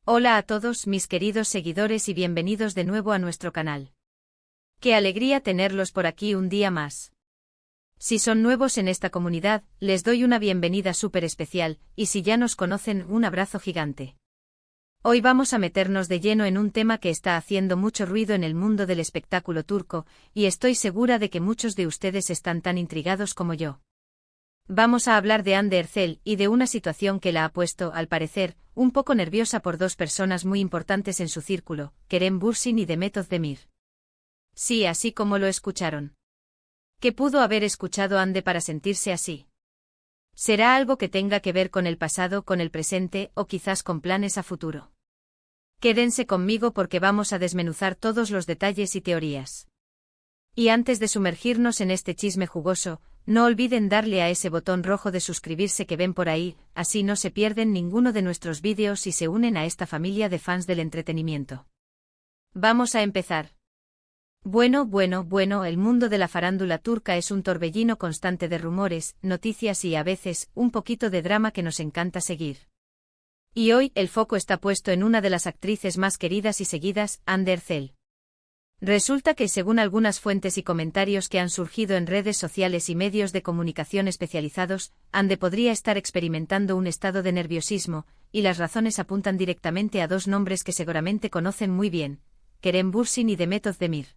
Hola a todos mis queridos seguidores y bienvenidos de nuevo a nuestro canal. Qué alegría tenerlos por aquí un día más. Si son nuevos en esta comunidad, les doy una bienvenida súper especial, y si ya nos conocen, un abrazo gigante. Hoy vamos a meternos de lleno en un tema que está haciendo mucho ruido en el mundo del espectáculo turco, y estoy segura de que muchos de ustedes están tan intrigados como yo. Vamos a hablar de Hande Erçel y de una situación que la ha puesto, al parecer, un poco nerviosa por dos personas muy importantes en su círculo, Kerem Bürsin y Demet Özdemir. Sí, así como lo escucharon. ¿Qué pudo haber escuchado Hande para sentirse así? ¿Será algo que tenga que ver con el pasado, con el presente, o quizás con planes a futuro? Quédense conmigo porque vamos a desmenuzar todos los detalles y teorías. Y antes de sumergirnos en este chisme jugoso, no olviden darle a ese botón rojo de suscribirse que ven por ahí, así no se pierden ninguno de nuestros vídeos y se unen a esta familia de fans del entretenimiento. Vamos a empezar. Bueno, el mundo de la farándula turca es un torbellino constante de rumores, noticias y a veces, un poquito de drama que nos encanta seguir. Y hoy, el foco está puesto en una de las actrices más queridas y seguidas, Hande Erçel. Resulta que según algunas fuentes y comentarios que han surgido en redes sociales y medios de comunicación especializados, Hande podría estar experimentando un estado de nerviosismo, y las razones apuntan directamente a dos nombres que seguramente conocen muy bien, Kerem Bürsin y Demet Özdemir.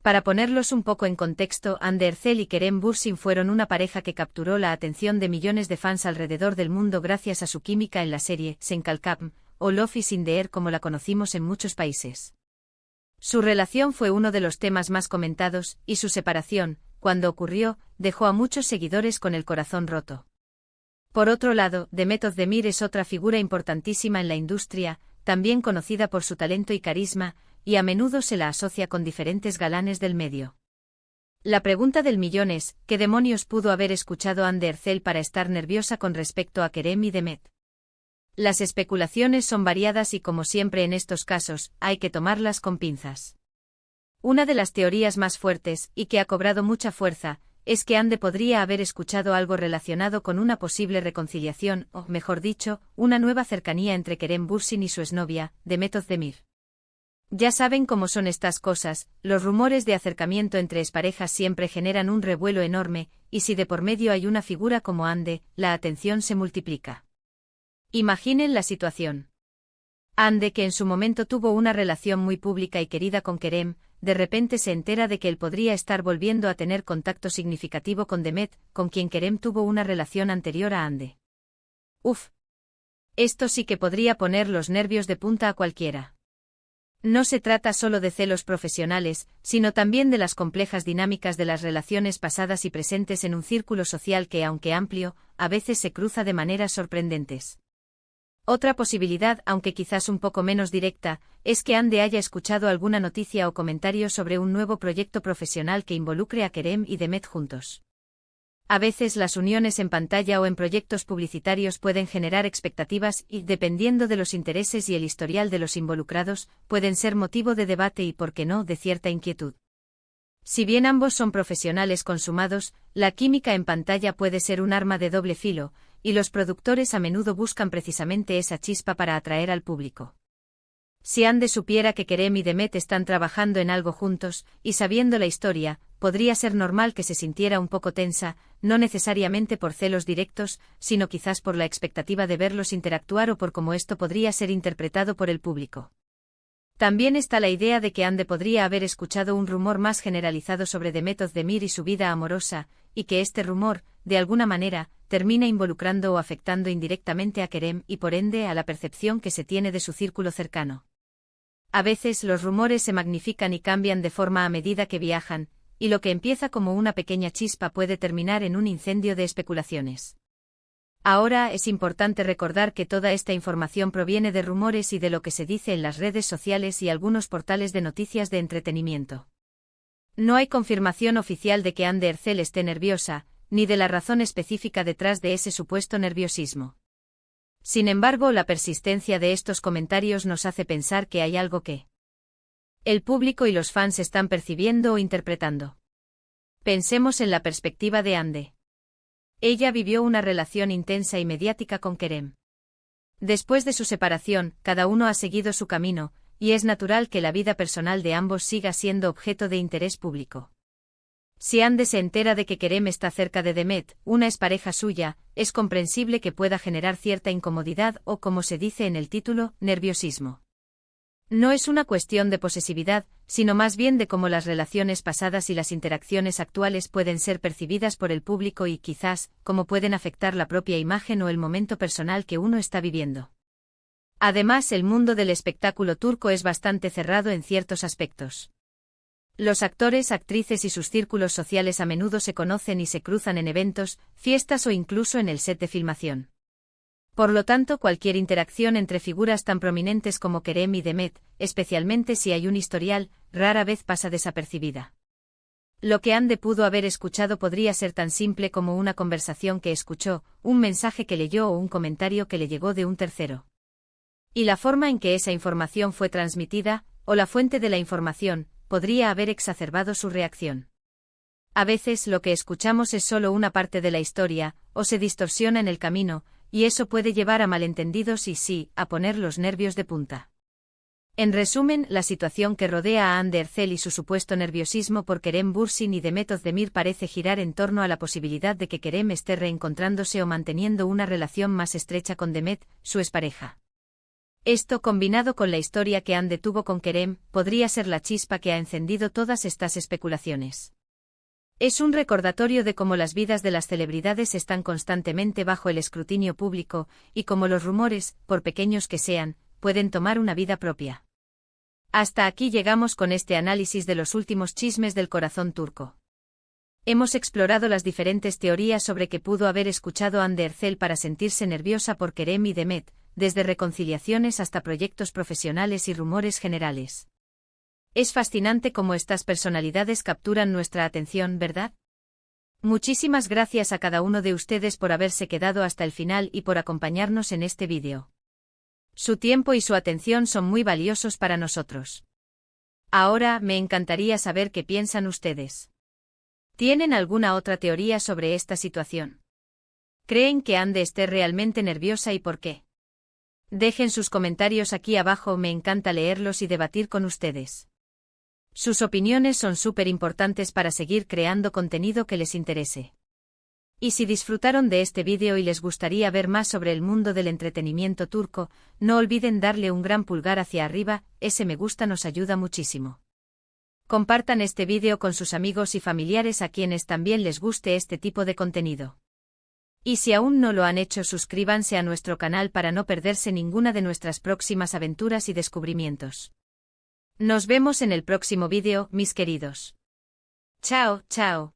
Para ponerlos un poco en contexto, Hande Erçel y Kerem Bürsin fueron una pareja que capturó la atención de millones de fans alrededor del mundo gracias a su química en la serie Sen Kalkam, o Love is in the Air como la conocimos en muchos países. Su relación fue uno de los temas más comentados, y su separación, cuando ocurrió, dejó a muchos seguidores con el corazón roto. Por otro lado, Demet Özdemir es otra figura importantísima en la industria, también conocida por su talento y carisma, y a menudo se la asocia con diferentes galanes del medio. La pregunta del millón es, ¿qué demonios pudo haber escuchado Hande Erçel para estar nerviosa con respecto a Kerem y Demet? Las especulaciones son variadas y como siempre en estos casos, hay que tomarlas con pinzas. Una de las teorías más fuertes, y que ha cobrado mucha fuerza, es que Hande podría haber escuchado algo relacionado con una posible reconciliación, o, mejor dicho, una nueva cercanía entre Kerem Bürsin y su exnovia, Demet Özdemir. Ya saben cómo son estas cosas, los rumores de acercamiento entre exparejas siempre generan un revuelo enorme, y si de por medio hay una figura como Hande, la atención se multiplica. Imaginen la situación. Hande, que en su momento tuvo una relación muy pública y querida con Kerem, de repente se entera de que él podría estar volviendo a tener contacto significativo con Demet, con quien Kerem tuvo una relación anterior a Hande. Uf. Esto sí que podría poner los nervios de punta a cualquiera. No se trata solo de celos profesionales, sino también de las complejas dinámicas de las relaciones pasadas y presentes en un círculo social que, aunque amplio, a veces se cruza de maneras sorprendentes. Otra posibilidad, aunque quizás un poco menos directa, es que Hande haya escuchado alguna noticia o comentario sobre un nuevo proyecto profesional que involucre a Kerem y Demet juntos. A veces las uniones en pantalla o en proyectos publicitarios pueden generar expectativas y, dependiendo de los intereses y el historial de los involucrados, pueden ser motivo de debate y, por qué no, de cierta inquietud. Si bien ambos son profesionales consumados, la química en pantalla puede ser un arma de doble filo, y los productores a menudo buscan precisamente esa chispa para atraer al público. Si Hande supiera que Kerem y Demet están trabajando en algo juntos, y sabiendo la historia, podría ser normal que se sintiera un poco tensa, no necesariamente por celos directos, sino quizás por la expectativa de verlos interactuar o por cómo esto podría ser interpretado por el público. También está la idea de que Hande podría haber escuchado un rumor más generalizado sobre Demet Özdemir y su vida amorosa, y que este rumor, de alguna manera, termina involucrando o afectando indirectamente a Kerem y por ende a la percepción que se tiene de su círculo cercano. A veces los rumores se magnifican y cambian de forma a medida que viajan, y lo que empieza como una pequeña chispa puede terminar en un incendio de especulaciones. Ahora es importante recordar que toda esta información proviene de rumores y de lo que se dice en las redes sociales y algunos portales de noticias de entretenimiento. No hay confirmación oficial de que Hande Erçel esté nerviosa, ni de la razón específica detrás de ese supuesto nerviosismo. Sin embargo, la persistencia de estos comentarios nos hace pensar que hay algo que el público y los fans están percibiendo o interpretando. Pensemos en la perspectiva de Hande. Ella vivió una relación intensa y mediática con Kerem. Después de su separación, cada uno ha seguido su camino, y es natural que la vida personal de ambos siga siendo objeto de interés público. Si Ande se entera de que Kerem está cerca de Demet, una expareja suya, es comprensible que pueda generar cierta incomodidad o, como se dice en el título, nerviosismo. No es una cuestión de posesividad, sino más bien de cómo las relaciones pasadas y las interacciones actuales pueden ser percibidas por el público y quizás, cómo pueden afectar la propia imagen o el momento personal que uno está viviendo. Además, el mundo del espectáculo turco es bastante cerrado en ciertos aspectos. Los actores, actrices y sus círculos sociales a menudo se conocen y se cruzan en eventos, fiestas o incluso en el set de filmación. Por lo tanto, cualquier interacción entre figuras tan prominentes como Kerem y Demet, especialmente si hay un historial, rara vez pasa desapercibida. Lo que Ande pudo haber escuchado podría ser tan simple como una conversación que escuchó, un mensaje que leyó o un comentario que le llegó de un tercero. Y la forma en que esa información fue transmitida, o la fuente de la información, podría haber exacerbado su reacción. A veces lo que escuchamos es solo una parte de la historia, o se distorsiona en el camino, y eso puede llevar a malentendidos y sí, a poner los nervios de punta. En resumen, la situación que rodea a Hande Erçel y su supuesto nerviosismo por Kerem Bürsin y Demet Özdemir parece girar en torno a la posibilidad de que Kerem esté reencontrándose o manteniendo una relación más estrecha con Demet, su expareja. Esto, combinado con la historia que Hande tuvo con Kerem, podría ser la chispa que ha encendido todas estas especulaciones. Es un recordatorio de cómo las vidas de las celebridades están constantemente bajo el escrutinio público, y cómo los rumores, por pequeños que sean, pueden tomar una vida propia. Hasta aquí llegamos con este análisis de los últimos chismes del corazón turco. Hemos explorado las diferentes teorías sobre qué pudo haber escuchado Hande Erçel para sentirse nerviosa por Kerem y Demet, desde reconciliaciones hasta proyectos profesionales y rumores generales. Es fascinante cómo estas personalidades capturan nuestra atención, ¿verdad? Muchísimas gracias a cada uno de ustedes por haberse quedado hasta el final y por acompañarnos en este vídeo. Su tiempo y su atención son muy valiosos para nosotros. Ahora, me encantaría saber qué piensan ustedes. ¿Tienen alguna otra teoría sobre esta situación? ¿Creen que Hande esté realmente nerviosa y por qué? Dejen sus comentarios aquí abajo, me encanta leerlos y debatir con ustedes. Sus opiniones son súper importantes para seguir creando contenido que les interese. Y si disfrutaron de este vídeo y les gustaría ver más sobre el mundo del entretenimiento turco, no olviden darle un gran pulgar hacia arriba, ese me gusta nos ayuda muchísimo. Compartan este vídeo con sus amigos y familiares a quienes también les guste este tipo de contenido. Y si aún no lo han hecho, suscríbanse a nuestro canal para no perderse ninguna de nuestras próximas aventuras y descubrimientos. Nos vemos en el próximo vídeo, mis queridos. Chao, chao.